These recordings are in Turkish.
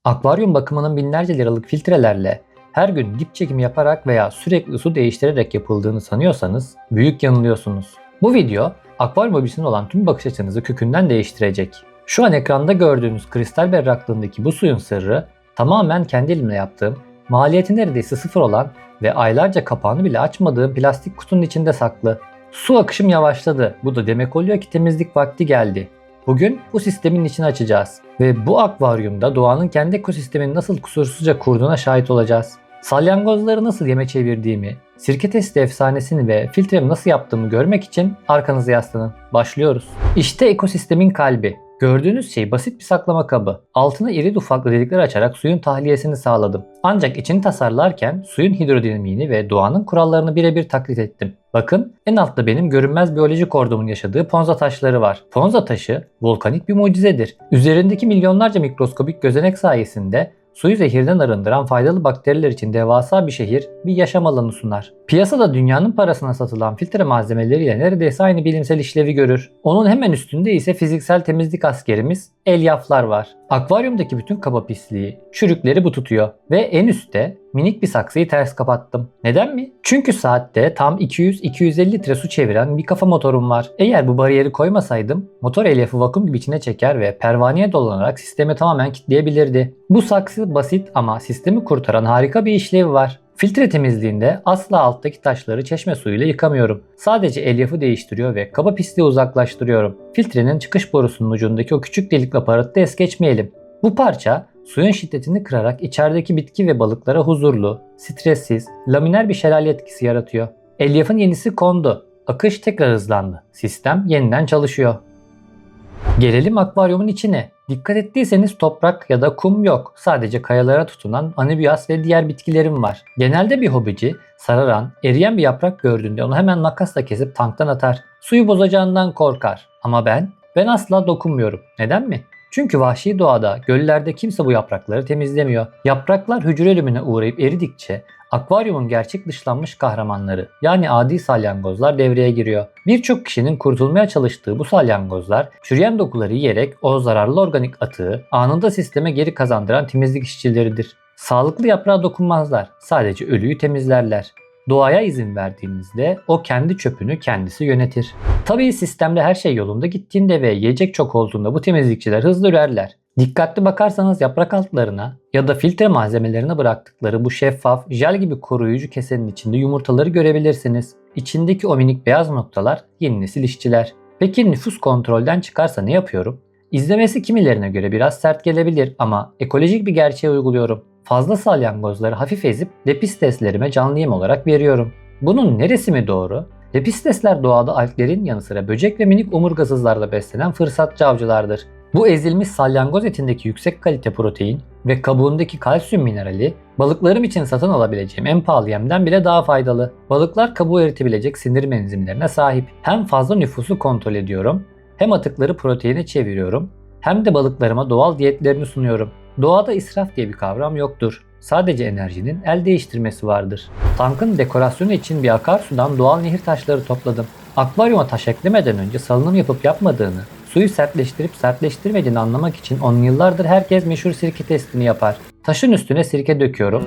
Akvaryum bakımının binlerce liralık filtrelerle her gün dip çekimi yaparak veya sürekli su değiştirerek yapıldığını sanıyorsanız büyük yanılıyorsunuz. Bu video akvaryum hobisine olan tüm bakış açınızı kökünden değiştirecek. Şu an ekranda gördüğünüz kristal berraklığındaki bu suyun sırrı tamamen kendi elimle yaptığım, maliyeti neredeyse sıfır olan ve aylarca kapağını bile açmadığım plastik kutunun içinde saklı. Su akışım yavaşladı. Bu da demek oluyor ki temizlik vakti geldi. Bugün bu sistemin içini açacağız ve bu akvaryumda doğanın kendi ekosistemini nasıl kusursuzca kurduğuna şahit olacağız. Salyangozları nasıl yeme çevirdiğimi, sirke testi efsanesini ve filtremi nasıl yaptığımı görmek için arkanıza yaslanın. Başlıyoruz. İşte ekosistemin kalbi. Gördüğünüz şey basit bir saklama kabı. Altına iri ufaklı delikler açarak suyun tahliyesini sağladım. Ancak içini tasarlarken suyun hidrodinamiğini ve doğanın kurallarını birebir taklit ettim. Bakın, en altta benim görünmez biyolojik ordumun yaşadığı Ponza taşları var. Ponza taşı volkanik bir mucizedir. Üzerindeki milyonlarca mikroskobik gözenek sayesinde suyu zehirden arındıran faydalı bakteriler için devasa bir şehir, bir yaşam alanı sunar. Piyasada dünyanın parasına satılan filtre malzemeleriyle neredeyse aynı bilimsel işlevi görür. Onun hemen üstünde ise fiziksel temizlik askerimiz elyaflar var. Akvaryumdaki bütün kaba pisliği, çürükleri bu tutuyor ve en üstte minik bir saksıyı ters kapattım. Neden mi? Çünkü saatte tam 200-250 litre su çeviren bir kafa motorum var. Eğer bu bariyeri koymasaydım motor elyafı vakum gibi içine çeker ve pervaneye dolanarak sistemi tamamen kilitleyebilirdi. Bu saksı basit ama sistemi kurtaran harika bir işlevi var. Filtre temizliğinde asla alttaki taşları çeşme suyuyla yıkamıyorum. Sadece elyafı değiştiriyor ve kaba pisliği uzaklaştırıyorum. Filtrenin çıkış borusunun ucundaki o küçük delikli aparatı da es geçmeyelim. Bu parça suyun şiddetini kırarak içerideki bitki ve balıklara huzurlu, stressiz, laminer bir şelale etkisi yaratıyor. Elyafın yenisi kondu. Akış tekrar hızlandı. Sistem yeniden çalışıyor. Gelelim akvaryumun içine. Dikkat ettiyseniz toprak ya da kum yok. Sadece kayalara tutunan anibias ve diğer bitkilerim var. Genelde bir hobici sararan, eriyen bir yaprak gördüğünde onu hemen makasla kesip tanktan atar. Suyu bozacağından korkar. Ama ben asla dokunmuyorum. Neden mi? Çünkü vahşi doğada, göllerde kimse bu yaprakları temizlemiyor. Yapraklar hücre ölümüne uğrayıp eridikçe akvaryumun gerçek dışlanmış kahramanları yani adi salyangozlar devreye giriyor. Birçok kişinin kurtulmaya çalıştığı bu salyangozlar çürüyen dokuları yiyerek o zararlı organik atığı anında sisteme geri kazandıran temizlik işçileridir. Sağlıklı yaprağa dokunmazlar, sadece ölüyü temizlerler. Doğaya izin verdiğinizde o kendi çöpünü kendisi yönetir. Tabii sistemde her şey yolunda gittiğinde ve yiyecek çok olduğunda bu temizlikçiler hızlı ürerler. Dikkatli bakarsanız yaprak altlarına ya da filtre malzemelerine bıraktıkları bu şeffaf, jel gibi koruyucu kesenin içinde yumurtaları görebilirsiniz. İçindeki o minik beyaz noktalar yeni nesil işçiler. Peki nüfus kontrolden çıkarsa ne yapıyorum? İzlemesi kimilerine göre biraz sert gelebilir ama ekolojik bir gerçeği uyguluyorum. Fazla salyangozları hafif ezip lepisteslerime canlı yem olarak veriyorum. Bunun neresi mi doğru? Lepistesler doğada alglerin yanı sıra böcek ve minik omurgasızlarla beslenen fırsatçı avcılardır. Bu ezilmiş salyangoz etindeki yüksek kalite protein ve kabuğundaki kalsiyum minerali balıklarım için satın alabileceğim en pahalı yemden bile daha faydalı. Balıklar kabuğu eritebilecek sindirim enzimlerine sahip. Hem fazla nüfusu kontrol ediyorum, hem atıkları proteine çeviriyorum, hem de balıklarıma doğal diyetlerini sunuyorum. Doğada israf diye bir kavram yoktur. Sadece enerjinin el değiştirmesi vardır. Tankın dekorasyonu için bir akarsudan doğal nehir taşları topladım. Akvaryuma taş eklemeden önce salınım yapıp yapmadığını, suyu sertleştirip sertleştirmediğini anlamak için 10 yıllardır herkes meşhur sirke testini yapar. Taşın üstüne sirke döküyorum.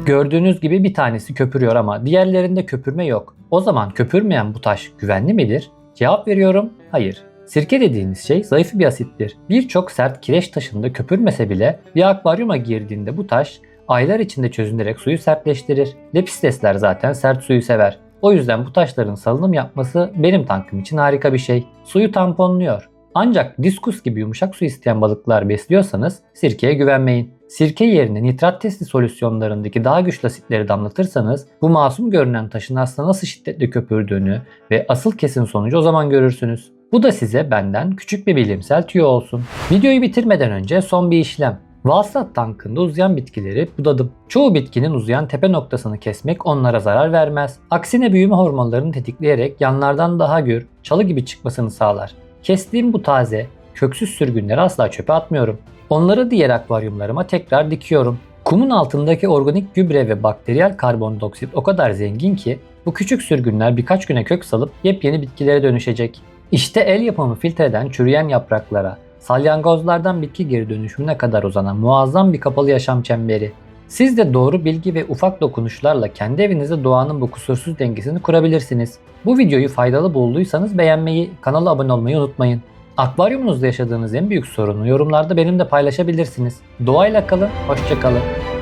Gördüğünüz gibi bir tanesi köpürüyor ama diğerlerinde köpürme yok. O zaman köpürmeyen bu taş güvenli midir? Cevap veriyorum, hayır. Sirke dediğiniz şey zayıf bir asittir. Birçok sert kireç taşında köpürmese bile bir akvaryuma girdiğinde bu taş aylar içinde çözünerek suyu sertleştirir. Lepistesler zaten sert suyu sever. O yüzden bu taşların salınım yapması benim tankım için harika bir şey. Suyu tamponluyor. Ancak diskus gibi yumuşak su isteyen balıklar besliyorsanız sirkeye güvenmeyin. Sirke yerine nitrat testi solüsyonlarındaki daha güçlü asitleri damlatırsanız bu masum görünen taşın aslında nasıl şiddetle köpürdüğünü ve asıl kesin sonucu o zaman görürsünüz. Bu da size benden küçük bir bilimsel tüyo olsun. Videoyu bitirmeden önce son bir işlem. Vasılat tankında uzayan bitkileri budadım. Çoğu bitkinin uzayan tepe noktasını kesmek onlara zarar vermez. Aksine büyüme hormonlarını tetikleyerek yanlardan daha gür, çalı gibi çıkmasını sağlar. Kestiğim bu taze, köksüz sürgünleri asla çöpe atmıyorum. Onları diğer akvaryumlarıma tekrar dikiyorum. Kumun altındaki organik gübre ve bakteriyel karbondioksit o kadar zengin ki bu küçük sürgünler birkaç güne kök salıp yepyeni bitkilere dönüşecek. İşte el yapımı filtreden çürüyen yapraklara, Salyangozlardan bitki geri dönüşümüne kadar uzanan muazzam bir kapalı yaşam çemberi. Siz de doğru bilgi ve ufak dokunuşlarla kendi evinizde doğanın bu kusursuz dengesini kurabilirsiniz. Bu videoyu faydalı bulduysanız beğenmeyi, kanala abone olmayı unutmayın. Akvaryumunuzda yaşadığınız en büyük sorunu yorumlarda benimle paylaşabilirsiniz. Doğayla kalın, hoşça kalın.